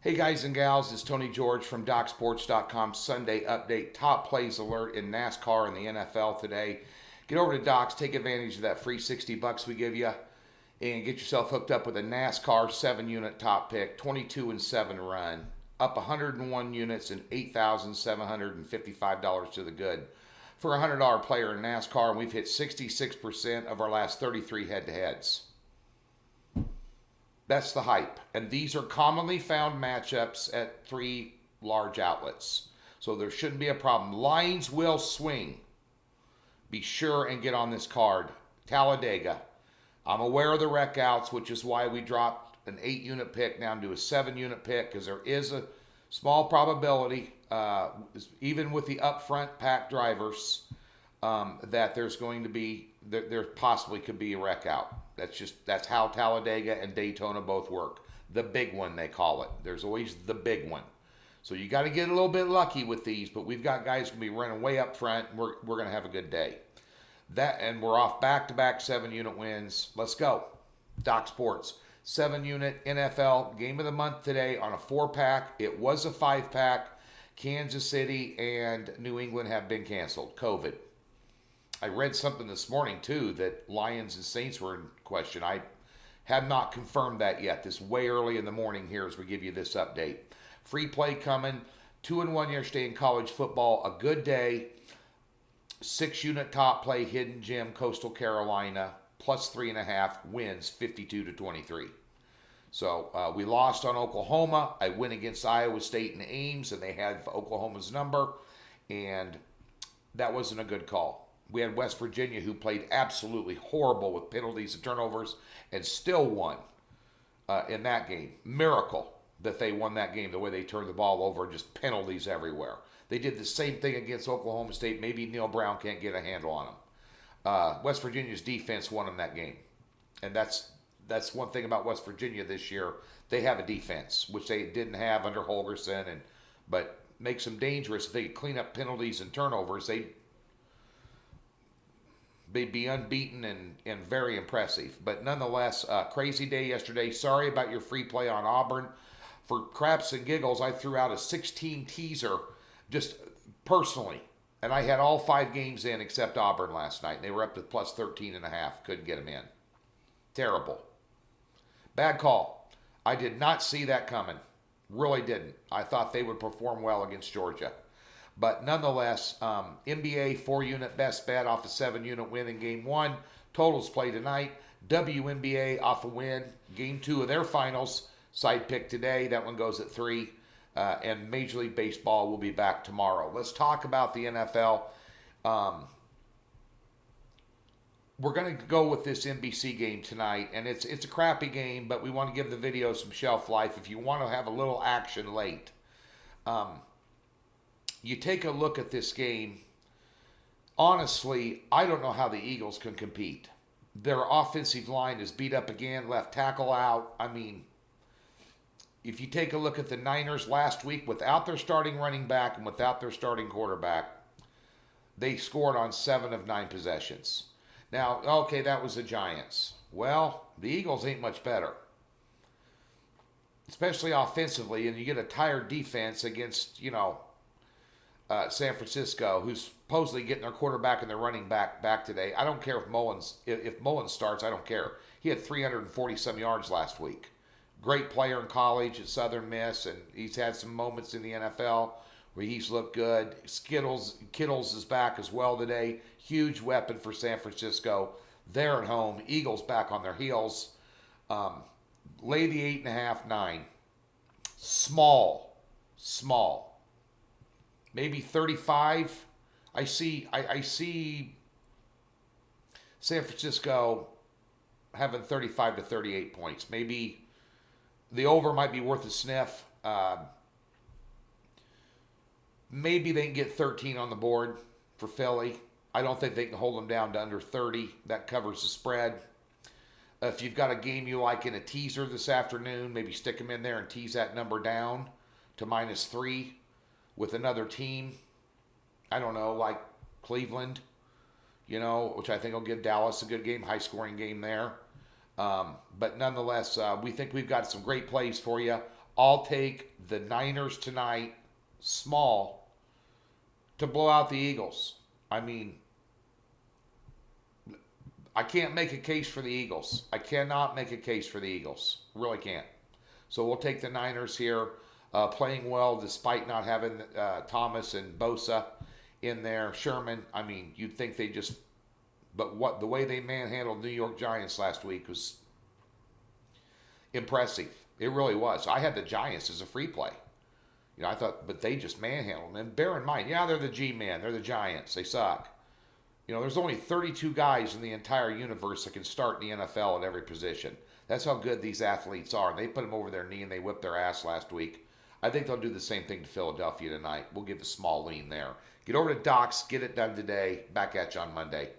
Hey guys and gals, it's Tony George from DocSports.com Sunday Update. Top plays alert in NASCAR and the NFL today. Get over to Docs, take advantage of that free 60 bucks we give you, and get yourself hooked up with a NASCAR 7-unit top pick, 22 and 7 run, up 101 units and $8,755 to the good. For a $100 player in NASCAR, and we've hit 66% of our last 33 head-to-heads. That's the hype. And these are commonly found matchups at three large outlets. So there shouldn't be a problem. Lines will swing. Be sure and get on this card. Talladega. I'm aware of the wreck outs, which is why we dropped an 8-unit pick down to a 7-unit pick, because there is a small probability, even with the upfront pack drivers, that there's going to be, there possibly could be a wreck out. That's how Talladega and Daytona both work. The big one, they call it. There's always the big one. So you got to get a little bit lucky with these, but we've got guys going to be running way up front. We're going to have a good day. And we're off back-to-back 7-unit wins. Let's go. Doc Sports. 7-unit NFL game of the month today on a 4-pack. It was a 5-pack. Kansas City and New England have been canceled. COVID. I read something this morning, too, that Lions and Saints were in question. I have not confirmed that yet. This is way early in the morning here as we give you this update. Free play coming. 2-1 yesterday in college football. A good day. 6-unit top play, Hidden Gem, Coastal Carolina, plus 3.5, wins 52-23. So we lost on Oklahoma. I win against Iowa State and Ames, and they had Oklahoma's number, and that wasn't a good call. We had West Virginia, who played absolutely horrible with penalties and turnovers, and still won in that game. Miracle that they won that game, the way they turned the ball over, just penalties everywhere. They did the same thing against Oklahoma State. Maybe Neil Brown can't get a handle on them. West Virginia's defense won them that game. And that's one thing about West Virginia this year. They have a defense, which they didn't have under Holgorsen, but makes them dangerous. If they could clean up penalties and turnovers, they'd be unbeaten and very impressive. But nonetheless, crazy day yesterday. Sorry about your free play on Auburn. For craps and giggles, I threw out a 16 teaser just personally. And I had all 5 games in except Auburn last night. They were up to plus 13.5. Couldn't get them in. Terrible. Bad call. I did not see that coming. Really didn't. I thought they would perform well against Georgia. But nonetheless, NBA 4-unit best bet off a 7-unit win in Game 1. Totals play tonight. WNBA off a win. Game 2 of their finals. Side pick today. That one goes at 3. And Major League Baseball will be back tomorrow. Let's talk about the NFL. We're going to go with this NBC game tonight, and it's a crappy game, but we want to give the video some shelf life if you want to have a little action late. You take a look at this game. Honestly, I don't know how the Eagles can compete. Their offensive line is beat up again, left tackle out. I mean, if you take a look at the Niners last week, without their starting running back and without their starting quarterback, they scored on 7 of 9 possessions. Now, okay, that was the Giants. Well, the Eagles ain't much better, especially offensively, and you get a tired defense against, San Francisco, who's supposedly getting their quarterback and their running back today. I don't care if Mullins starts. I don't care. He had 340-some yards last week. Great player in college at Southern Miss, and he's had some moments in the NFL where he's looked good. Kittles is back as well today. Huge weapon for San Francisco. They're at home. Eagles back on their heels. Lay the 8.5, 9. Small. Maybe 35. I see San Francisco having 35 to 38 points. Maybe the over might be worth a sniff. Maybe they can get 13 on the board for Philly. I don't think they can hold them down to under 30. That covers the spread. If you've got a game you like in a teaser this afternoon, maybe stick them in there and tease that number down to -3 with another team. I don't know, like Cleveland, which I think will give Dallas a good game, high-scoring game there. But nonetheless, we think we've got some great plays for you. I'll take the Niners tonight, small, to blow out the Eagles. I mean, I can't make a case for the Eagles. I cannot make a case for the Eagles. Really can't. So we'll take the Niners here, playing well despite not having Thomas and Bosa in there. Sherman, I mean, you'd think they just, but what the way they manhandled New York Giants last week was impressive. It really was. I had the Giants as a free play. You know, I thought, but they just manhandled them. And bear in mind, yeah, they're the G-Man. They're the Giants. They suck. You know, there's only 32 guys in the entire universe that can start in the NFL at every position. That's how good these athletes are. And they put them over their knee and they whipped their ass last week. I think they'll do the same thing to Philadelphia tonight. We'll give a small lean there. Get over to Docs. Get it done today. Back at you on Monday.